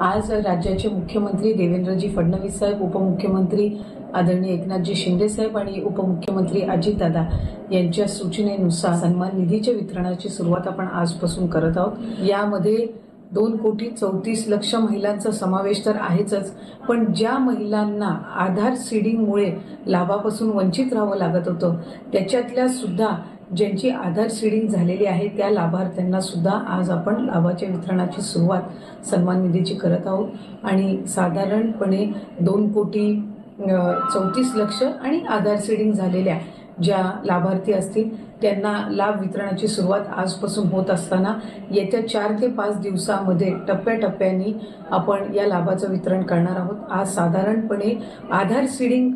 आज राज्याचे मुख्यमंत्री देवेंद्रजी फडणवीस साहेब, उपमुख्यमंत्री आदरणीय एकनाथजी शिंदे साहेब आणि उपमुख्यमंत्री अजितदादा यांच्या सूचनेनुसार सन्मान निधीच्या वितरणाची सुरुवात आपण आजपासून करत आहोत। यामध्ये 2,34,00,000 महिलांचा समावेश तर आहेच, पण ज्या महिलांना आधार सीडिंगमुळे लाभापासून वंचित राहावं लागत होतं त्याच्यातल्या सुद्धा ज्यांची आधार सीडिंग झालेली आहे त्या लाभार्थ्यांना सुद्धा आज आपण लाभाच्या वितरणाची सुरुवात सन्मान निधीची करत आहोत आणि साधारणपणे 2,34,00,000 आणि आधार सीडिंग झालेल्या ज्या लाभार्थी असतील त्यांना लाभ वितरणाची सुरुवात आजपासून होत असताना येत्या 4 ते 5 दिवसांमध्ये टप्प्याटप्प्याने आपण या लाभाचं वितरण करणार आहोत। आज साधारणपणे आधार सीडिंग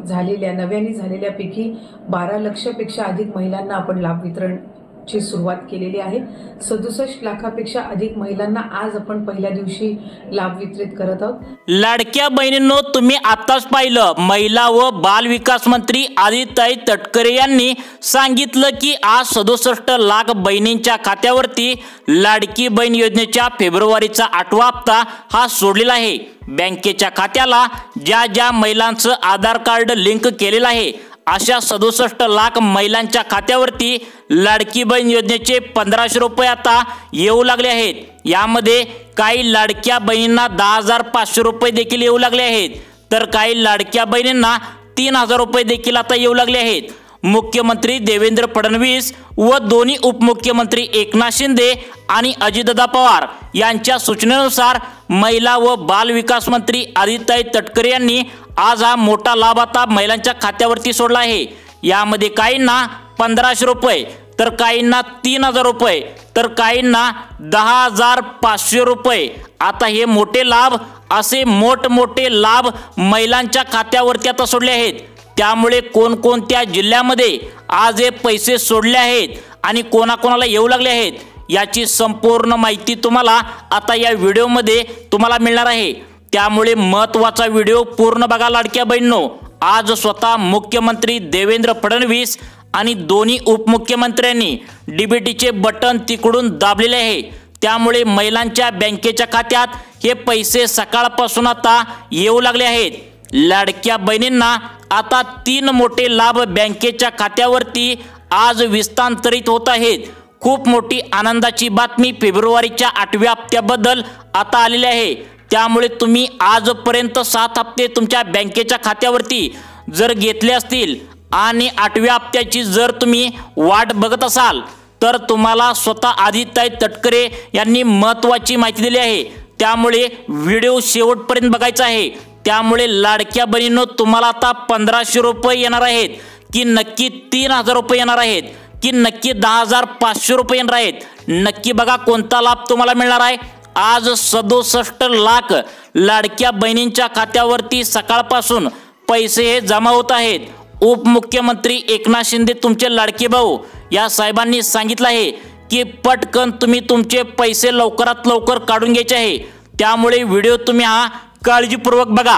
झालेल्या नव्याने झालेल्यापैकी 12 लाखापेक्षा अधिक महिलांना आपण लाभ वितरणची सुरुवात केलेली आहे। 67 लाखापेक्षा अधिक महिलांना आज आपण पहिल्या दिवशी लाभ वितरित करत आहोत। लाडक्या बहिणींनो, तुम्ही आताच पाहिलं महिला व बाल विकास मंत्री आदिताई तटकरे यांनी सांगितलं की आज 67 लाख बहिणींच्या खात्यावरती लाडकी बहीण योजनेच्या फेब्रुवारीचा 8वा हप्ता हा सोडलेला आहे। बँकेच्या खात्याला ज्या ज्या महिलांचं आधार कार्ड लिंक केलेलं आहे अशा 67 लाख महिलांच्या खात्यावरती लाडकी बहीण योजनेचे 1500 रुपये आता येऊ लागले आहेत। यामध्ये काही लाडक्या बहिणींना 10,500 रुपये देखील येऊ लागले आहेत, तर काही लाडक्या बहिणींना 3,000 रुपये देखील आता येऊ लागले आहेत। मुख्यमंत्री देवेंद्र फडणवीस व दोन्ही उपमुख्यमंत्री एकनाथ शिंदे आणि अजितदादा पवार यांच्या सूचनेनुसार महिला व बाल विकास मंत्री आदिताई तटकरे यांनी आज हा मोठा लाभ आता महिलांच्या खात्यावरती सोडला आहे। यामध्ये काहींना 1500 रुपये, तर काहींना 3,000 रुपये, तर काहींना 10,500 रुपये। आता हे मोठे लाभ, असे मोठमोठे लाभ महिलांच्या खात्यावरती आता सोडले आहेत। त्यामुळे कोणकोणत्या जिल्ह्यामध्ये आज हे पैसे सोडले आहेत आणि कोणाकोणाला येऊ लागले आहेत याची संपूर्ण माहिती तुम्हाला आता या व्हिडिओमध्ये तुम्हाला मिळणार आहे। त्यामुळे महत्त्वाचा व्हिडिओ पूर्ण बघा लाडक्या बहिणींनो। आज स्वतः मुख्यमंत्री देवेंद्र फडणवीस आणि दोन्ही उपमुख्यमंत्र्यांनी डीबीटीचे बटन तिकडून दाबलेले आहे। त्यामुळे महिलांच्या बँकेच्या खात्यात हे पैसे सकाळपासून आता येऊ लागले आहेत। लाडक्या बहिणींना आता 3 मोठे लाभ बँकेच्या खात्यावरती आज विस्तारित होत आहेत। खूप मोठी आनंदाची बातमी फेब्रुवारीच्या 8व्या हप्त्याबद्दल आता आलेली आहे। त्यामुळे तुम्ही आजपर्यंत 7 हप्ते तुमच्या बँकेच्या खात्यावरती जर घेतले असतील आणि 8व्या हप्त्याची जर तुम्ही वाट बघत असाल तर तुम्हाला स्वतः आदिताई तटकरे यांनी महत्त्वाची माहिती दिली आहे। त्यामुळे व्हिडिओ शेवटपर्यंत बघायचा आहे। त्यामुळे लाडक्या बहिणींनो, तुम्हाला आता 1500 रुपये येणार आहेत की नक्की 3,000 रुपये येणार आहेत की नक्की 10,500 रुपये येणार आहेत, नक्की बघा कोणता लाभ तुम्हाला मिळणार आहे। आज 67 लाख लाडक्या बहिणींच्या खात्यावरती सकाळपासून पैसे हे जमा होत आहेत। उपमुख्यमंत्री एकनाथ शिंदे तुमचे लाडके भाऊ या साहेबांनी सांगितलं आहे की पटकन तुम्ही तुमचे पैसे लवकरात लवकर काढून घ्यायचे आहे। त्यामुळे व्हिडिओ तुम्ही हा काळजीपूर्वक बघा।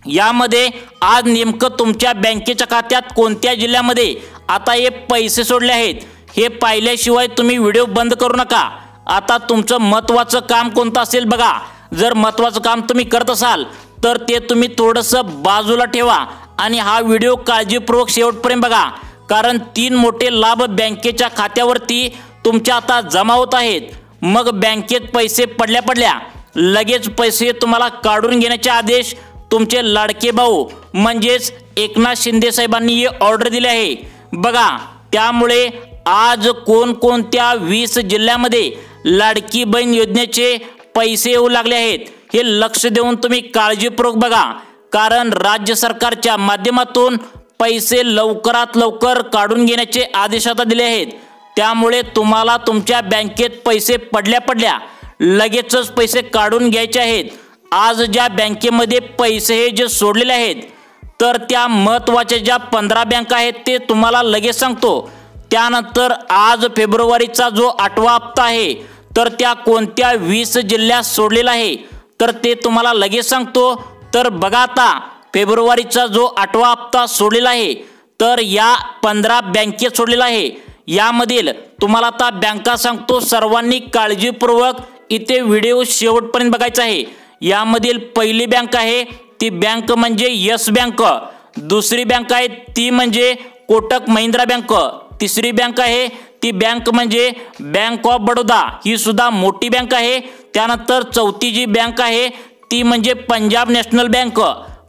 यामध्ये आज नेमकं तुमच्या बँकेच्या खात्यात कोणत्या जिल्ह्यामध्ये आता हे पैसे सोडले आहेत हे पाहिल्याशिवाय तुम्ही व्हिडिओ बंद करू नका। आता तुमचं महत्त्वाचं काम कोणतं असेल बघा। जर महत्त्वाचं काम तुम्ही करत असाल तर ते तुम्ही थोडंसं बाजूला ठेवा आणि हा व्हिडिओ काळजीपूर्वक शेवटपर्यंत बघा, कारण 3 मोठे लाभ बँकेच्या खात्यावरती तुमच्या आता जमा होत आहेत। मग बँकेत पैसे पडल्या लगेच पैसे तुम्हाला काढून घेण्याचे आदेश तुमचे लाडके भाऊ म्हणजेच एकनाथ शिंदे साहेबांनी हे ऑर्डर दिले आहे बघा। त्यामुळे आज कोणकोणत्या 20 जिल्ह्यामध्ये लाडकी बहीण योजनेचे पैसे येऊ लागले आहेत हे लक्ष देऊन तुम्ही काळजीपूर्वक बघा, कारण राज्य सरकारच्या माध्यमातून पैसे लवकरात लवकर काढून घेण्याचे आदेश आता दिले आहेत। त्यामुळे तुम्हाला तुमच्या बँकेत पैसे पडल्या लगेचच पैसे काढून घ्यायचे आहेत। आज ज्या बँकेमध्ये पैसे हे जे सोडलेले आहेत तर त्या महत्त्वाच्या ज्या 15 बँका आहेत ते तुम्हाला लगेच सांगतो। त्यानंतर आज फेब्रुवारीचा जो 8वा हप्ता आहे तर त्या कोणत्या 20 जिल्ह्यात सोडलेला आहे तर ते तुम्हाला लगेच सांगतो। तर बघा आता फेब्रुवारीचा जो 8वा हप्ता सोडलेला आहे तर या 15 बँकेत सोडलेला आहे। यामधील तुम्हाला आता बँका सांगतो, सर्वांनी काळजीपूर्वक इथे व्हिडिओ शेवटपर्यंत बघायचा आहे। यामधील पहिली बँक आहे ती बँक म्हणजे यस बँक, दुसरी बँक आहे ती म्हणजे कोटक महिंद्रा बँक, तिसरी बँक आहे ती बँक म्हणजे बँक ऑफ बडोदा, ही सुद्धा मोठी बँक आहे। त्यानंतर चौथी जी बँक आहे ती म्हणजे पंजाब नॅशनल बँक,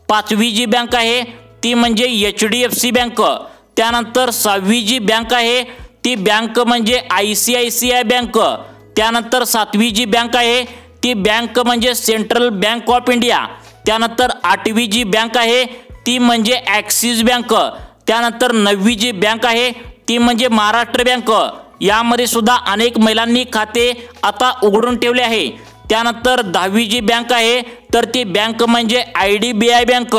पाचवी जी बँक आहे ती म्हणजे HDFC बँक, त्यानंतर सहावी जी बँक आहे ती बँक म्हणजे ICICI बँक, त्यानंतर सातवी जी बँक आहे ती बँक म्हणजे सेंट्रल बँक ऑफ इंडिया, त्यानंतर आठवी जी बँक आहे ती म्हणजे ॲक्सिस बँक, त्यानंतर नववी जी बँक आहे ती म्हणजे महाराष्ट्र बँक। यामध्ये सुद्धा अनेक महिलांनी खाते आता उघडून ठेवले आहे। त्यानंतर दहावी जी बँक आहे तर ती बँक म्हणजे IDBI बँक,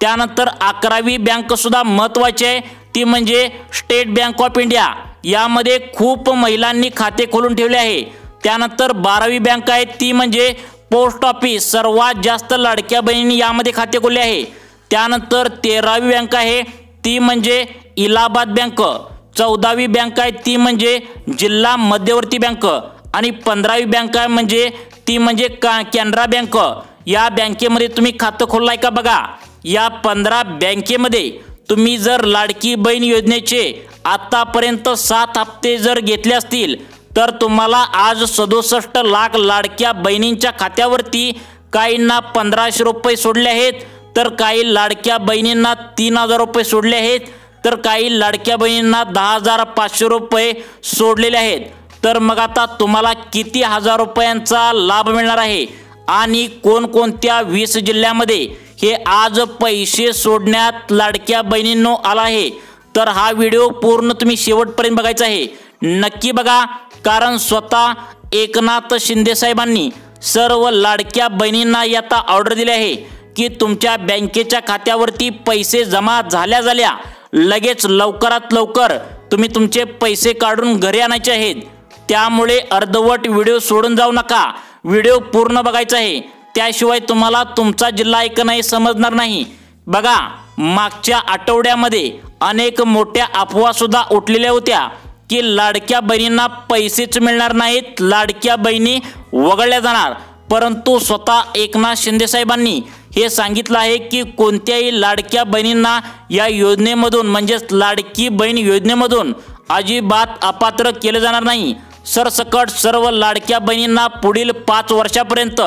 त्यानंतर 11वी बँक सुद्धा महत्त्वाची आहे ती म्हणजे स्टेट बँक ऑफ इंडिया, यामध्ये खूप महिलांनी खाते खोलून ठेवले आहे। त्यानंतर 12वी बँक आहे ती म्हणजे पोस्ट ऑफिस, सर्वात जास्त लाडक्या बहिणींनी यामध्ये खाते खोलले आहे। त्यानंतर 13वी बँक आहे ती म्हणजे इलाहाबाद बँक, 14वी बँक आहे ती म्हणजे जिल्हा मध्यवर्ती बँक आणि 15वी बँक आहे म्हणजे ती म्हणजे कॅनरा बँक। या बँकेमध्ये तुम्ही खातं खोललाय का बघा। या 15 बँकेमध्ये तुम्ही जर लाडकी बहीण योजनेचे आतापर्यंत 7 हप्ते जर घेतले असतील तर तुम्हाला आज 67 लाख लाडक्या बहिणींच्या खात्यावरती काहींना 1500 रुपये सोडले आहेत, तर काही लाडक्या बहिणींना 3000 रुपये सोडले आहेत, तर काही लाडक्या बहिणींना 10,500 रुपये सोडलेले आहेत। तर मग आता तुम्हाला किती हजार रुपयांचा लाभ मिळणार आहे आणि कोणकोणत्या 20 जिल्ह्यामध्ये हे आज पैसे सोडण्यात लाडक्या बहिणींनो आला आहे, तर हा व्हिडिओ पूर्ण तुम्ही शेवटपर्यंत बघायचा आहे। नक्की बघा, कारण स्वतः एकनाथ शिंदे साहेबांनी सर्व लाडक्या बहिणींना याता ऑर्डर दिली आहे की तुमच्या बँकेच्या खात्यावरती पैसे जमा झाल्या लगेच लवकरात लवकर तुम्ही तुमचे पैसे काढून घरी आणायचे आहेत। त्यामुळे अर्धवट व्हिडिओ सोडून जाऊ नका, व्हिडिओ पूर्ण बघायचा आहे, त्याशिवाय तुम्हाला तुमचा जिल्हा एकही समजणार नाही। बघा, मागच्या आठवड्यामध्ये अनेक मोठ्या अफवा सुद्धा उठलेल्या होत्या की लाडक्या बहिणींना पैसेच मिळणार नाहीत, लाडक्या बहिणी वगळल्या जाणार, परंतु स्वतः एकनाथ शिंदे साहेबांनी हे सांगितलं आहे की कोणत्याही लाडक्या बहिणींना या योजनेमधून म्हणजेच लाडकी बहीण योजनेमधून अजिबात अपात्र केले जाणार नाही। सरसकट सर्व लाडक्या बहिणींना पुढील 5 वर्षापर्यंत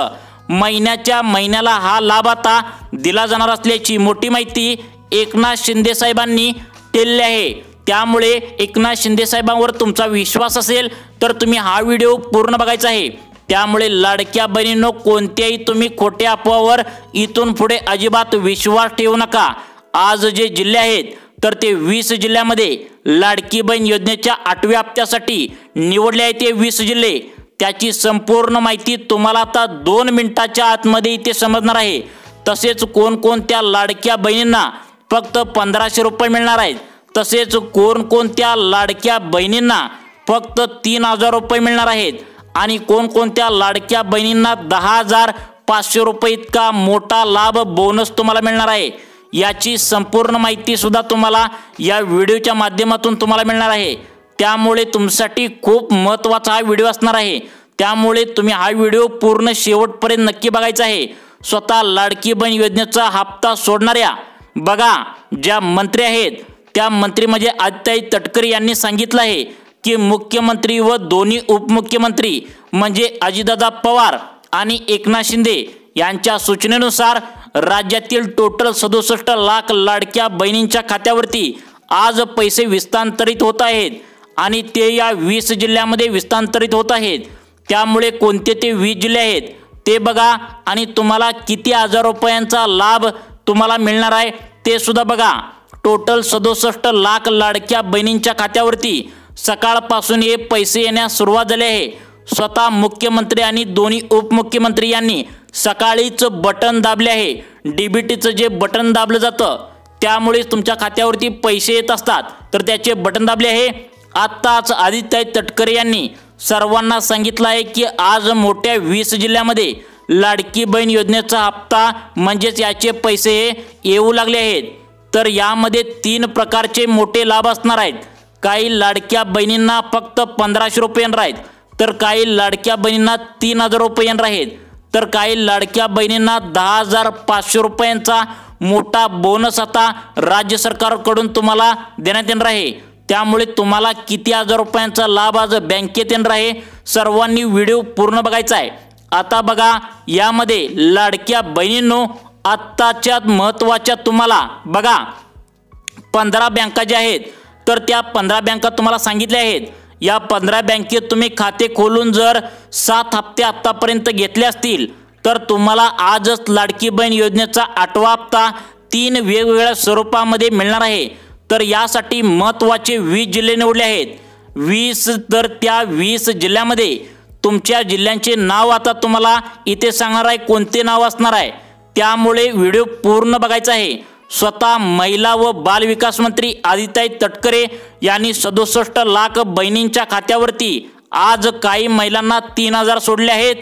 महिन्याच्या महिन्याला हा लाभ आता दिला जाणार असल्याची मोठी माहिती एकनाथ शिंदे साहेबांनी दिली आहे। त्यामुळे एकनाथ शिंदे साहेबांवर तुमचा विश्वास असेल तर तुम्ही हा व्हिडिओ पूर्ण बघायचा आहे। त्यामुळे लाडक्या बहिणींनो, कोणत्याही तुम्ही खोट्या अफवावर इथून पुढे अजिबात विश्वास ठेवू नका। आज जे जिल्हे आहेत तर ते 20 जिल्ह्यामध्ये लाडकी बहीण योजनेच्या 8व्या हप्त्यासाठी निवडले आहेत ते 20 जिल्हे, त्याची संपूर्ण माहिती तुम्हाला आता 2 मिनिटाच्या आतमध्ये इथे समजणार आहे। तसेच कोणकोणत्या लाडक्या बहिणींना फक्त 1500 रुपये मिळणार आहेत, तसेच कोणकोणत्या लाडक्या बहिणींना फक्त 3000 रुपये मिळणार आहेत आणि कोणकोणत्या लाडक्या बहिणींना 10,500 रुपये इतका मोठा लाभ बोनस तुम्हाला मिळणार आहे, याची संपूर्ण माहिती सुद्धा तुम्हाला या व्हिडिओच्या माध्यमातून तुम्हाला मिळणार आहे। त्यामुळे तुमच्यासाठी खूप महत्त्वाचा हा व्हिडिओ असणार आहे, त्यामुळे तुम्ही हा व्हिडिओ पूर्ण शेवटपर्यंत नक्की बघायचा आहे। स्वतः लाडकी बहीण योजनेचा हप्ता सोडणाऱ्या बघा ज्या मंत्री आहेत त्या मंत्री म्हणजे आदित्य तटकरे यांनी सांगितलं आहे की मुख्यमंत्री व दोन्ही उपमुख्यमंत्री म्हणजे अजितदादा पवार आणि एकनाथ शिंदे यांच्या सूचनेनुसार राज्यातील टोटल 67 लाख लाडक्या बहिणींच्या खात्यावरती आज पैसे विस्तांतरित होत आहेत आणि ते या 20 जिल्ह्यामध्ये विस्तांतरित होत आहेत। त्यामुळे कोणते ते 20 जिल्हे आहेत ते बघा आणि तुम्हाला किती हजार रुपयांचा लाभ तुम्हाला मिळणार आहे ते सुद्धा बघा। टोटल 67 लाख लाडक्या बहिणींच्या खात्यावरती सकाळपासून हे पैसे येण्यास सुरुवात झाली आहे। स्वतः मुख्यमंत्री आणि दोन्ही उपमुख्यमंत्री यांनी सकाळीच बटन दाबले आहे। डीबीटीचं जे बटन दाबलं जातं त्यामुळे तुमच्या खात्यावरती पैसे येत असतात, तर त्याचे बटन दाबले आहे। आत्ताच आदित्य तटकरे यांनी सर्वांना सांगितलं आहे की आज मोठ्या 20 जिल्ह्यामध्ये लाडकी बहीण योजनेचा हप्ता म्हणजेच याचे पैसे येऊ लागले आहेत। तर यामध्ये 3 प्रकारचे मोठे लाभ असणार आहेत। काही लाडक्या बहिणींना फक्त 1500 रुपये येणार आहेत, तर काही लाडक्या बहिणींना 3,000 रुपये येणार आहेत, तर काही लाडक्या बहिणींना 10,500 रुपयांचा मोठा बोनस आता राज्य सरकारकडून तुम्हाला देण्यात येणार आहे। त्यामुळे तुम्हाला किती हजार रुपयांचा लाभ आज बँकेत येणार आहे, सर्वांनी व्हिडिओ पूर्ण बघायचा आहे। आता बघा, यामध्ये लाडक्या बहिणींनो आत्ताच्या महत्त्वाच्या तुम्हाला बघा 15 बँका ज्या आहेत, तर त्या 15 बँका तुम्हाला सांगितल्या आहेत। या 15 बँकेत तुम्ही खाते खोलून जर 7 हप्ते आत्तापर्यंत घेतले असतील, तर तुम्हाला आजच लाडकी बहीण योजनेचा 8वा हप्ता 3 वेगवेगळ्या स्वरूपामध्ये मिळणार आहे। तर यासाठी महत्त्वाचे 20 जिल्हे निवडले आहेत। 20 तर त्या 20 जिल्ह्यामध्ये तुमच्या जिल्ह्यांचे नाव आता तुम्हाला इथे सांगणार आहे, कोणते नाव असणार आहे, त्यामुळे व्हिडिओ पूर्ण बघायचा आहे। स्वतः महिला व बाल विकास मंत्री आदिताई तटकरे यांनी 67 लाख बहिणींच्या खात्यावरती आज काही महिलांना 3,000 सोडले आहेत,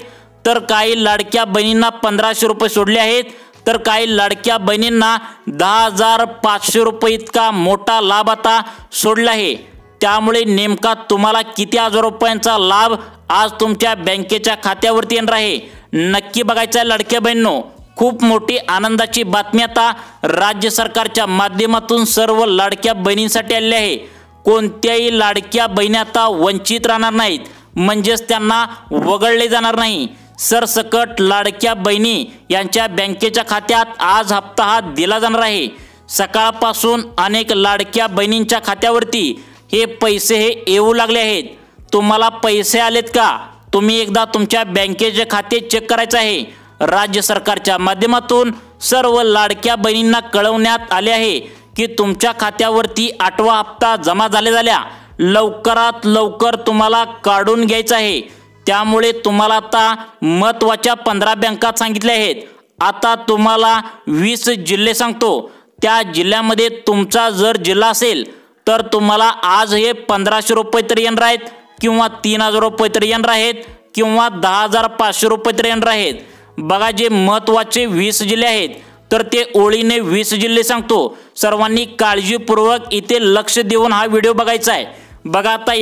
तर काही लाडक्या बहिणींना 1,500 रुपये सोडले आहेत, तर काही लाडक्या बहिणींना 10,500 रुपये इतका मोठा लाभ आता सोडला आहे। त्यामुळे नेमका तुम्हाला किती हजार रुपयांचा लाभ आज तुमच्या बँकेच्या खात्यावरती येणार आहे, नक्की बघायचा आहे लाडक्या बहिणींनो। खूप मोठी आनंदाची बातमी आता राज्य सरकारच्या माध्यमातून सर्व लाडक्या बहिणींसाठी आली आहे। कोणत्याही लाडक्या बहिणी आता वंचित राहणार नाहीत, म्हणजेच त्यांना वगळले जाणार नाही। सरसकट लाडक्या बहिणी यांच्या बँकेच्या खात्यात आज हप्ता हा दिला जाणार आहे। सकाळपासून अनेक लाडक्या बहिणींच्या खात्यावरती हे पैसे येऊ लागले आहेत। तुम्हाला पैसे आलेत का, तुम्ही एकदा तुमच्या बँकेचे खाते चेक करायचे आहे। राज्य सरकारच्या माध्यमातून सर्व लाडक्या बहिणींना कळवण्यात आले आहे की तुमच्या खात्यावरती 8वा हप्ता जमा झाल्या लवकरात लवकर तुम्हाला काढून घ्यायचा आहे। त्यामुळे तुम्हाला आता महत्त्वाच्या 15 बँका सांगितल्या आहेत। आता तुम्हाला 20 जिल्हे सांगतो, त्या जिल्ह्यामध्ये तुमचा जर जिल्हा असेल तर तुम्हाला आज हे 1,500 रुपये तरी येणार आहेत, किंवा 3,000 रुपये तरी येणार आहेत, किंवा 10,500 रुपये तरी येणार आहेत। बघा, जे महत्त्वाचे 20 जिल्हे आहेत, तर ते ओळीने 20 जिल्हे सांगतो। सर्वांनी काळजीपूर्वक इथे लक्ष देऊन हा व्हिडिओ बघायचा आहे। बघा, आता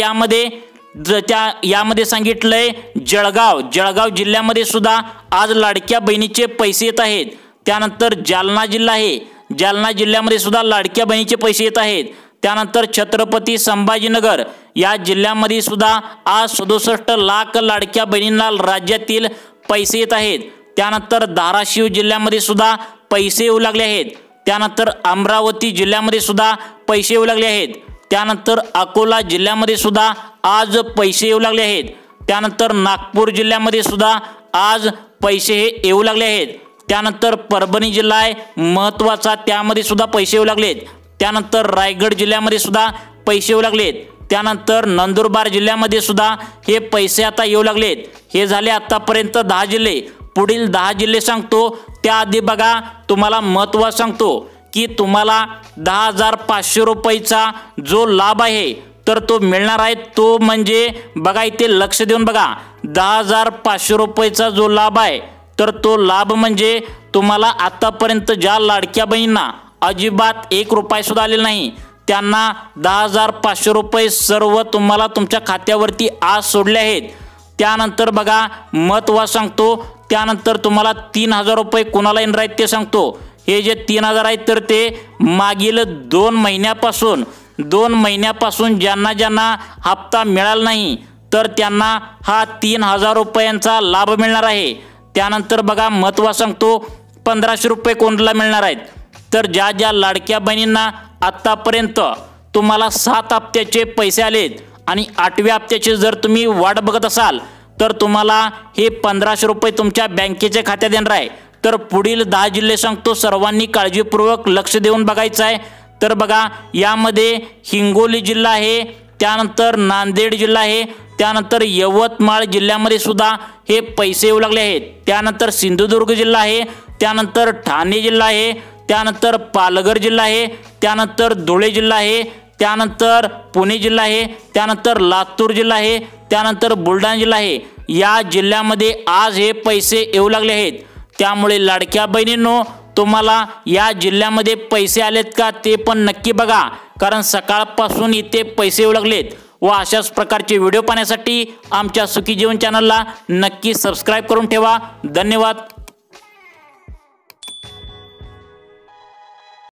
यामध्ये सांगितलंय जळगाव जिल्ह्यामध्ये सुद्धा आज लाडक्या बहिणीचे पैसे येत आहेत। त्यानंतर जालना जिल्हा आहे, जालना जिल्ह्यामध्ये सुद्धा लाडक्या बहिणीचे पैसे येत आहेत। त्यानंतर छत्रपती संभाजीनगर या जिल्ह्यामध्ये सुद्धा आज 67 लाख लाडक्या बहिणींना राज्यातील पैसे येत आहेत। त्यानंतर धाराशिव जिल्ह्यामध्ये सुद्धा पैसे येऊ लागले आहेत। त्यानंतर अमरावती जिल्ह्यामध्ये सुद्धा पैसे येऊ लागले आहेत। त्यानंतर अकोला जिल्ह्यामध्ये सुद्धा आज पैसे येऊ लागले आहेत। त्यानंतर नागपूर जिल्ह्यामध्ये सुद्धा आज पैसे येऊ लागले आहेत। त्यानंतर परभणी जिल्हा आहे महत्त्वाचा, त्यामध्ये सुद्धा पैसे येऊ लागलेत। त्यानंतर रायगड जिल्ह्यामध्ये सुद्धा पैसे येऊ लागलेत। त्यानंतर नंदुरबार जिल्ह्यामध्ये सुद्धा हे पैसे आता येऊ लागलेत। हे झाले आतापर्यंत 10 जिल्हे। पुढील 10 जिल्हे सांगतो, त्याआधी बघा तुम्हाला महत्त्व सांगतो की तुम्हाला 10,500 रुपयाचा जो लाभ आहे तर तो मिळणार आहे। तो म्हणजे बघा, इथे लक्ष देऊन बघा, 10,500 रुपयाचा जो लाभ आहे तर तो लाभ म्हणजे तुम्हाला आतापर्यंत ज्या लाडक्या बहिणींना अजिबात 1 रुपया सुद्धा आलेला नाही, त्यांना 10,500 रुपये सर्व तुम्हाला तुमच्या खात्यावरती आज सोडले आहेत। त्यानंतर बघा महत्त्व सांगतो, त्यानंतर तुम्हाला 3,000 रुपये कोणाला येणार आहेत ते सांगतो। हे जे 3,000 आहेत तर ते मागील 2 महिन्यापासून ज्यांना हप्ता मिळाला नाही तर त्यांना हा 3,000 रुपयांचा लाभ मिळणार आहे। त्यानंतर बघा महत्त्व सांगतो, 1,500 रुपये कोणाला मिळणार आहेत, तर ज्या लाडक्या बहिणींना आत्तापर्यंत तुम्हाला 7 हप्त्याचे पैसे आलेत आणि 8व्या हप्त्याची जर तुम्ही वाट बघत असाल तर तुम्हाला हे 1,500 रुपये तुमच्या बँकेच्या खात्यात येणार आहे। तर पुढील 10 जिल्हे सांगतो, सर्वांनी काळजीपूर्वक लक्ष देऊन बघायचं आहे। तर बघा, यामध्ये हिंगोली जिल्हा आहे, त्यानंतर नांदेड जिल्हा आहे, त्यानंतर यवतमाळ जिल्ह्यामध्ये सुद्धा हे पैसे येऊ लागले आहेत। त्यानंतर सिंधुदुर्ग जिल्हा आहे, त्यानंतर ठाणे जिल्हा आहे, त्यानंतर पालघर जिल्हा आहे, त्यानंतर धुळे जिल्हा आहे, त्यानंतर पुणे जिल्हा आहे, त्यानंतर लातूर जिल्हा आहे, त्यानंतर बुलढाणा जिल्हा आहे। या जिल्ह्यामध्ये आज हे पैसे येऊ लागले आहेत। त्यामुळे लाडक्या बहिणींनो, तुम्हाला या जिल्ह्यामध्ये पैसे आलेत का ते पण नक्की बघा, कारण सकाळपासून इथे पैसे येऊ लागलेत। व अशाच प्रकारचे व्हिडिओ पाहण्यासाठी आमच्या सुखी जीवन चॅनलला नक्की सबस्क्राईब करून ठेवा. धन्यवाद.